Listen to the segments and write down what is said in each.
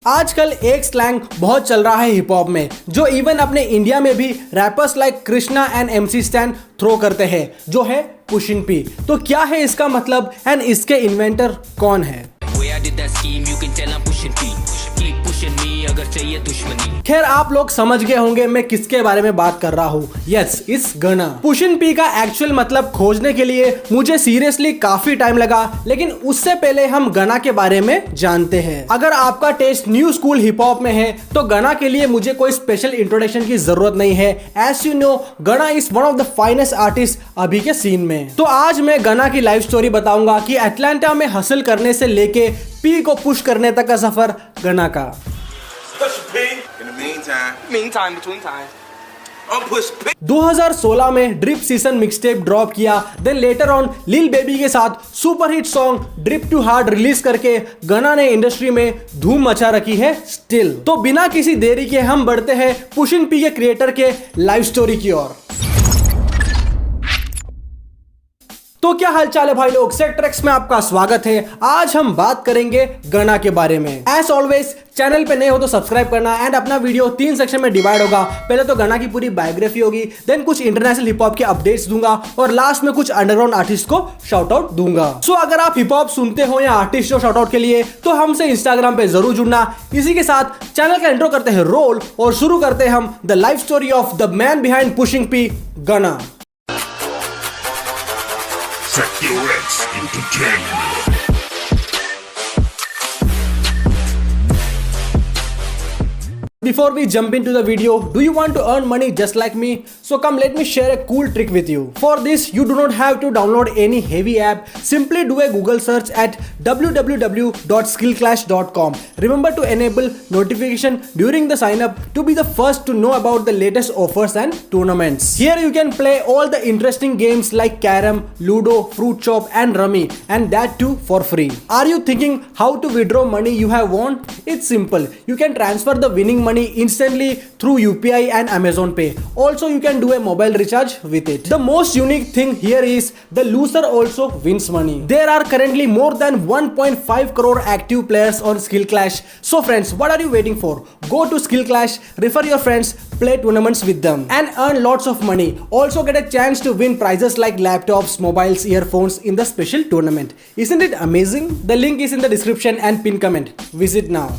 आजकल एक स्लैंग बहुत चल रहा है हिप हॉप में, जो इवन अपने इंडिया में भी rappers like Krishna and MC Stan throw करते हैं, जो है पुशिन पी। तो क्या है इसका मतलब एंड इसके इन्वेंटर कौन है? खैर आप लोग समझ गए होंगे मैं किसके बारे में बात कर रहा हूँ। यस, इस गना। पुशिन पी का एक्चुअल मतलब खोजने के लिए मुझे सीरियसली काफी टाइम लगा, लेकिन उससे पहले हम गना के बारे में जानते हैं। अगर आपका test new school hip hop में है तो गना के लिए मुझे कोई स्पेशल इंट्रोडक्शन की जरूरत नहीं है। एज यू नो, गना is one of the finest artist अभी के सीन में। तो आज मैं गना की लाइफ स्टोरी बताऊंगा कि अटलांटा में हसल करने से लेके पी को पुश करने तक का सफर गना का। 2016 में ड्रिप सीजन मिक्सटेप ड्रॉप किया, then later on Lil Baby के साथ superhit song drip too hard release करके गना ने इंडस्ट्री में धूम मचा रखी है स्टिल। तो बिना किसी देरी के हम बढ़ते हैं पुशिन पी के क्रिएटर के लाइफ स्टोरी की ओर। तो क्या हालचाल है भाई लोग, सेट ट्रैक्स में आपका स्वागत है। आज हम बात करेंगे गना के बारे में। एज ऑलवेज चैनल पे नए हो तो सब्सक्राइब करना एंड अपना वीडियो 3 सेक्शन में डिवाइड होगा। पहले तो गना की पूरी बायोग्राफी होगी, देन कुछ इंटरनेशनल हिप हॉप के अपडेट्स दूंगा और लास्ट में कुछ अंडरग्राउंड आर्टिस्ट को शाउट आउट दूंगा। सो अगर आप हिप हॉप सुनते हो या आर्टिस्ट को शाउट आउट के लिए तो हमसे इंस्टाग्राम पे जरूर जुड़ना। इसी के साथ चैनल का इंट्रो करते हैं रोल और शुरू करते हैं हम the life story of the man behind pushing P, गना। Sector X Entertainment. Before we jump into the video, do you want to earn money just like me? So come let me share a cool trick with you. For this, you do not have to download any heavy app. Simply do a Google search at www.skillclash.com. Remember to enable notification during the sign up to be the first to know about the latest offers and tournaments. Here you can play all the interesting games like Carom, Ludo, Fruit Chop and Rummy, and that too for free. Are you thinking how to withdraw money you have won? It's simple. You can transfer the winning money instantly through UPI and Amazon Pay. Also you can do a mobile recharge with it. The most unique thing here is the loser also wins money. There are currently more than 1.5 crore active players on Skill Clash. So friends, what are you waiting for? Go to Skill Clash, refer your friends, play tournaments with them and earn lots of money. Also get a chance to win prizes like laptops, mobiles, earphones in the special tournament. Isn't it amazing? The link is in the description and pinned comment. Visit now.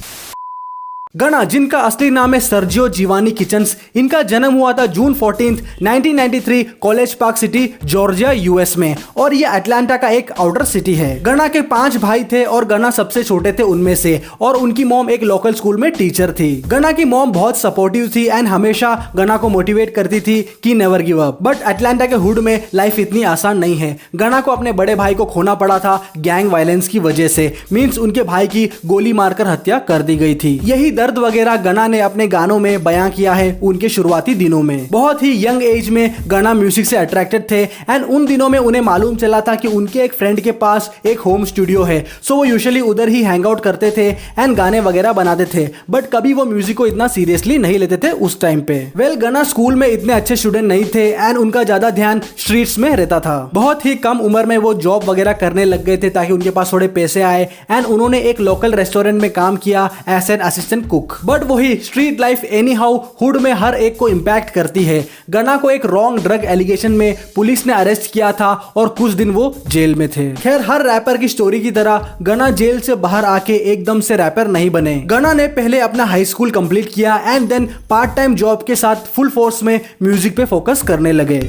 गना, जिनका असली नाम है Sergio Jiwani kitchens, इनका जन्म हुआ था जून 14, 1993 college park city, Georgia, US में, और ये अटलांटा का एक आउटर सिटी है। गना के 5 भाई थे और गना सबसे छोटे थे उनमें से, और उनकी मॉम एक लोकल स्कूल में टीचर थी। गना की मॉम बहुत सपोर्टिव थी एंड हमेशा गना को मोटिवेट करती थी कि never give up. But Atlanta के हुड में लाइफ इतनी आसान नहीं है। गना को अपने बड़े भाई को खोना पड़ा था गैंग वायलेंस की वजह से, मीन्स उनके भाई की गोली मारकर हत्या कर दी गई थी। यही दर्द वगैरह गना ने अपने गानों में बयां किया है उनके शुरुआती दिनों में। बहुत ही यंग एज में गना म्यूजिक से अट्रैक्टेड थे एंड उन दिनों में उन्हें मालूम चला था कि उनके एक फ्रेंड के पास एक होम स्टूडियो है। सो वो यूजुअली उधर ही हैंग आउट करते थे एंड गाने वगैरह बनाते थे, बट कभी वो म्यूजिक को इतना सीरियसली नहीं लेते थे उस टाइम पे। वेल, गना स्कूल में इतने अच्छे स्टूडेंट नहीं थे एंड उनका ज्यादा ध्यान स्ट्रीट्स में रहता था। बहुत ही कम उम्र में वो जॉब वगैरह करने लग गए थे ताकि उनके पास थोड़े पैसे आए एंड उन्होंने एक लोकल रेस्टोरेंट में काम किया as an assistant cook. But वही street life anyhow hood में हर एक को इम्पैक्ट करती है। गना को एक रॉन्ग ड्रग एलिगेशन में पुलिस ने अरेस्ट किया था और कुछ दिन वो जेल में थे। खैर, हर रैपर की स्टोरी की तरह गना जेल से बाहर आके एकदम से रैपर नहीं बने। गना ने पहले अपना हाई स्कूल कंप्लीट किया and then part time job के साथ फुल फोर्स में म्यूजिक पे फोकस करने लगे।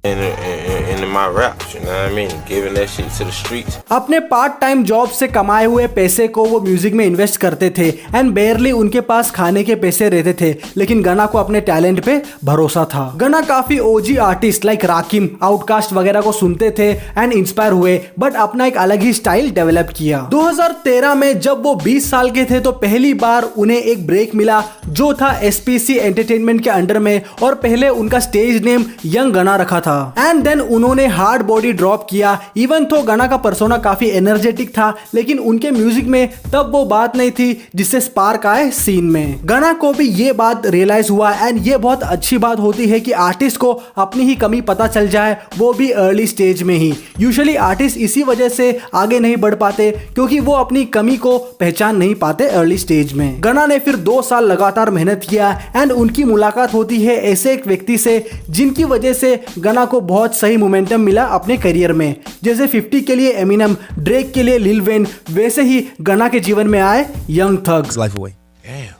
in my raps, you know what I mean? Giving that shit to the streets. अपने पार्ट टाइम जॉब से कमाए हुए पैसे को वो म्यूजिक में इन्वेस्ट करते थे एंड बेयरली उनके पास खाने के पैसे रहते थे, लेकिन गना को अपने टैलेंट पे भरोसा था। गना काफी ओजी आर्टिस्ट लाइक राकिम, आउटकास्ट वगैरह को सुनते थे एंड इंस्पायर हुए, बट अपना एक अलग ही स्टाइल डेवलप किया। 2013 में जब वो 20 साल के थे तो पहली बार उन्हें एक ब्रेक मिला जो था SPC एंटरटेनमेंट के अंडर में, और पहले उनका स्टेज नेम यंग गना रखा था एंड देन उन्होंने उन्होंने हार्ड बॉडी ड्रॉप किया। इवन तो गना का पर्सोना काफी एनर्जेटिक था, लेकिन उनके म्यूजिक में तब वो बात नहीं थी जिससे स्पार्क आए सीन में। गना को भी ये बात रियलाइज हुआ एंड ये बहुत अच्छी बात होती है कि आर्टिस्ट को अपनी ही कमी पता चल जाए, वो भी अर्ली स्टेज में ही। यूजुअली आर्टिस्ट इसी वजह से आगे नहीं बढ़ पाते क्योंकि वो अपनी कमी को पहचान नहीं पाते अर्ली स्टेज में। गना ने फिर 2 साल लगातार मेहनत किया एंड उनकी मुलाकात होती है ऐसे एक व्यक्ति से जिनकी वजह से गना को बहुत सही मोमेंटम मिला अपने करियर में। जैसे 50 के लिए एमिनम, ड्रेक के लिए लिल वेन, वैसे ही गना के जीवन में आए young thugs. Life away. Damn.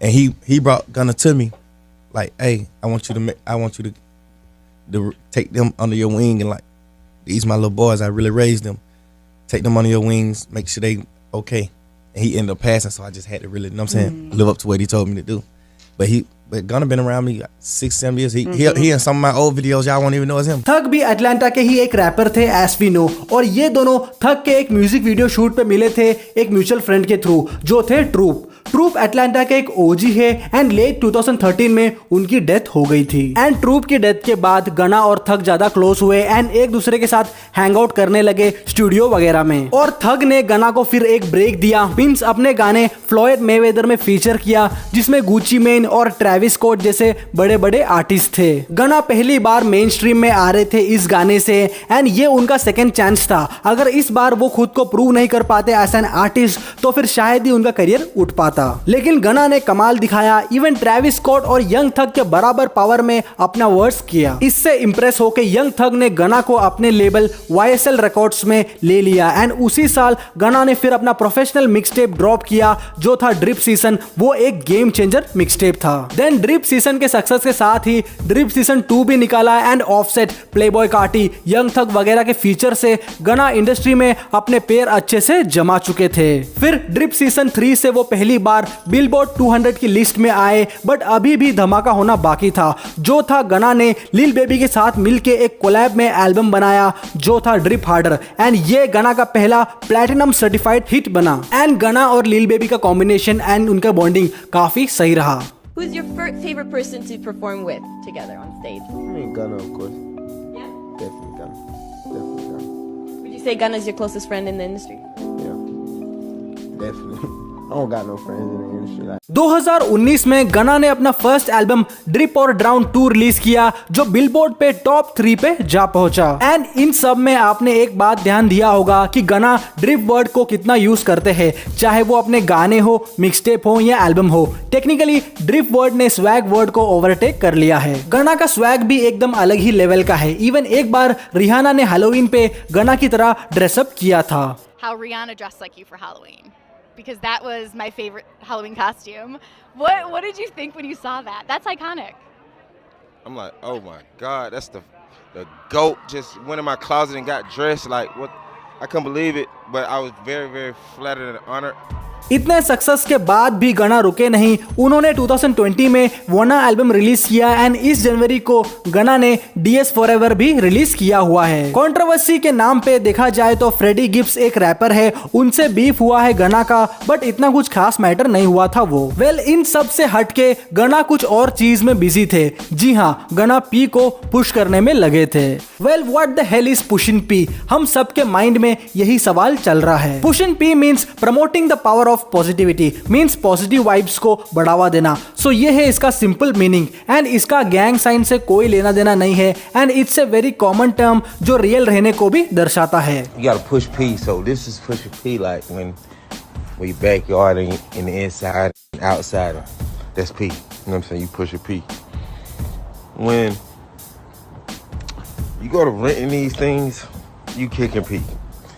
And he brought Gunna to me, like, hey, I want you to take them under your wing and like, these my little boys. I really raised them. Take them under your wings. Make sure they okay. And he ended up passing, so I just had to really, you know what I'm saying, live up to what he told me to do. But Gunna been around me 6-7 years. He in some of my old videos y'all won't even know it's him. थग भी Atlanta के ही एक wrapper थे S we know, और ये दोनों थग के एक music video shoot पे मिले थे एक म्यूचुअल फ्रेंड के थ्रू जो थे ट्रूप। ट्रूप अटलांटा के एक ओजी है एंड लेट 2013 में उनकी डेथ हो गई थी। एंड ट्रूप की डेथ के बाद गना और थग ज्यादा क्लोज हुए एंड एक दूसरे के साथ हैंग आउट करने लगे स्टूडियो वगैरह में। और थग ने गना को फिर एक ब्रेक दिया, मींस अपने गाने फ्लॉयड मेवेदर में फीचर किया जिसमें गुची मेन और ट्रेविस स्कॉट जैसे बड़े बड़े आर्टिस्ट थे। गना पहली बार मेन स्ट्रीम में आ रहे थे इस गाने से एंड ये उनका सेकंड चांस था। अगर इस बार वो खुद को प्रूव नहीं कर पाते एज एन आर्टिस्ट तो फिर शायद ही उनका करियर उठ पाता, लेकिन गना ने कमाल दिखाया। इवन ट्रेविस स्कॉट और यंग थग के बराबर पावर में अपना वर्ड्स किया। इससे इंप्रेस होकर यंग थग ने गना को अपने लेबल YSL रिकॉर्ड्स में ले लिया एंड उसी साल गना ने फिर अपना प्रोफेशनल मिक्सटेप ड्रॉप किया जो था ड्रिप सीजन। वो एक गेम चेंजर मिक्सटेप था। देन ड्रिप सीजन के सक्सेस के साथ ही ड्रिप सीजन 2 भी निकाला and Offset, Playboy Carti, Young Thug वगैरह के फीचर से गना इंडस्ट्री में अपने पैर अच्छे से जमा चुके थे। फिर ड्रिप सीजन 3 से वो पहली बार बिलबोर्ड 200 की लिस्ट में आए, बट अभी भी धमाका होना बाकी था जो था गना ने लिल बेबी के साथ मिलके एक कोलैब में एल्बम बनाया जो था ड्रिप हार्डर एंड ये गना का पहला प्लैटिनम सर्टिफाइड हिट बना। एंड गना और लिल बेबी का कॉम्बिनेशन एंड उनका बॉन्डिंग काफी सही रहा। Who's your favorite person to perform with together on stage? I mean, Gunna, of course. Yeah. Definitely Gunna. Definitely Gunna. Would you say Gunna's your closest friend in the industry? Yeah. Definitely. I don't got no friends in the industry. Like 2019 में गना ने अपना first album drip और drown 2 release किया जो billboard पे top 3 पे जा पहुंचा। एंड इन सब में आपने एक बात ध्यान दिया होगा कि गना ड्रिप वर्ड को कितना यूज करते हैं, चाहे वो अपने गाने हो, मिक्सटेप हो या एल्बम हो। टेक्निकली ड्रिप वर्ड ने स्वैग वर्ड को ओवरटेक कर लिया है। गना का स्वैग भी एकदम अलग ही लेवल का है। इवन एक बार रिहाना ने हैलोवीन पे गना की तरह ड्रेसअप किया था। How Rihanna dressed like you for Halloween, because that was my favorite Halloween costume. What did you think when you saw that? That's iconic. I'm like, oh my God, that's the GOAT just went in my closet and got dressed. Like what? I couldn't believe it, but I was very, very flattered and honored. इतने success के बाद भी गना रुके नहीं। उन्होंने 2020 में वना एल्बम रिलीज किया एंड इस जनवरी को गना ने DS फॉरएवर भी रिलीज किया हुआ है। कंट्रोवर्सी के नाम पे देखा जाए तो फ्रेडी गिब्स एक रैपर है, उनसे बीफ हुआ है गना का, बट इतना कुछ खास मैटर नहीं हुआ था वो। वेल इन सब से हटके गना कुछ और चीज में बिजी थे। जी हाँ, गना पी को पुश करने में लगे थे। Well what the hell is pushing P? हम सबके माइंड में यही सवाल चल रहा है। Pushing P means promoting the power of positivity, means positive vibes को बढ़ावा देना। सो ये है इसका सिंपल मीनिंग एंड इसका गैंग साइन से कोई लेना देना नहीं है and it's a very common term जो रियल रहने को भी दर्शाता है। You gotta push P, so this is pushing P like when your backyard and in the inside and outside. That's P. You know what I'm saying? You push a P. When you go to renting these things, you kicking P.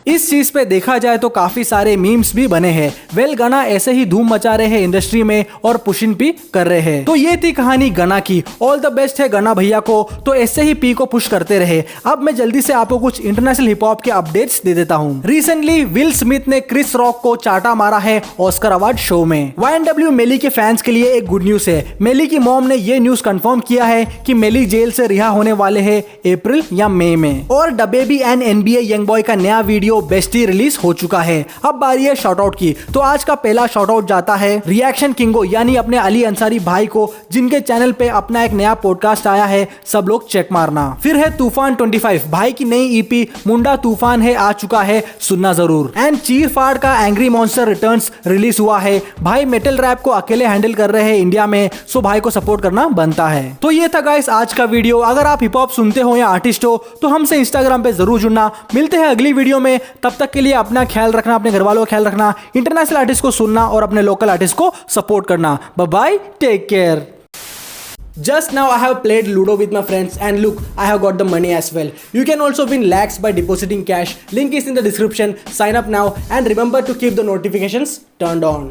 इस चीज पे देखा जाए तो काफी सारे memes भी बने हैं। वेल गना ऐसे ही धूम मचा रहे हैं इंडस्ट्री में और पुशिंग पी कर रहे हैं। तो ये थी कहानी गना की। ऑल द बेस्ट है गना भैया को, तो ऐसे ही पी को पुश करते रहे। अब मैं जल्दी से आपको कुछ इंटरनेशनल हिप हॉप के अपडेट्स दे देता हूँ। रिसेंटली विल स्मिथ ने क्रिस रॉक को चाटा मारा है ऑस्कर अवार्ड शो में। YNW मेली के फैंस के लिए एक गुड न्यूज है। मेली की मॉम ने ये न्यूज कंफर्म किया है कि मेली जेल से रिहा होने वाले हैं अप्रैल या मई में। और DaBaby एंड NBA YoungBoy का नया वीडियो वीडियो बेस्टी रिलीज हो चुका है। अब बारी है शॉर्ट आउट की। तो आज का पहला शॉर्ट आउट जाता है रिएक्शन किंगो यानी अपने अली अंसारी भाई को, जिनके चैनल पे अपना एक नया पॉडकास्ट आया है, सब लोग चेक मारना। फिर है तूफान 25, भाई की नई ईपी मुंडा तूफान है आ चुका है, सुनना जरूर। एंड चीर फाड़ का एंग्री मॉन्स्टर रिटर्न्स रिलीज हुआ है। भाई मेटल रैप को अकेले हैंडल कर रहे हैं इंडिया में, सो भाई को सपोर्ट करना बनता है। तो ये था गाइस आज का वीडियो। अगर आप हिप हॉप सुनते हो या आर्टिस्ट हो तो हमसे इंस्टाग्राम पे जरूर जुड़ना। मिलते हैं अगली वीडियो में, तब तक के लिए अपना ख्याल रखना, अपने घर वालों का ख्याल रखना, इंटरनेशनल आर्टिस्ट को सुनना और अपने लोकल आर्टिस्ट को सपोर्ट करना। Bye bye, take care. Just now I have played Ludo with my friends and look, I have got the money as well. You can also win lakhs by depositing cash. Link is in the description. Sign up now and remember to keep the notifications turned on.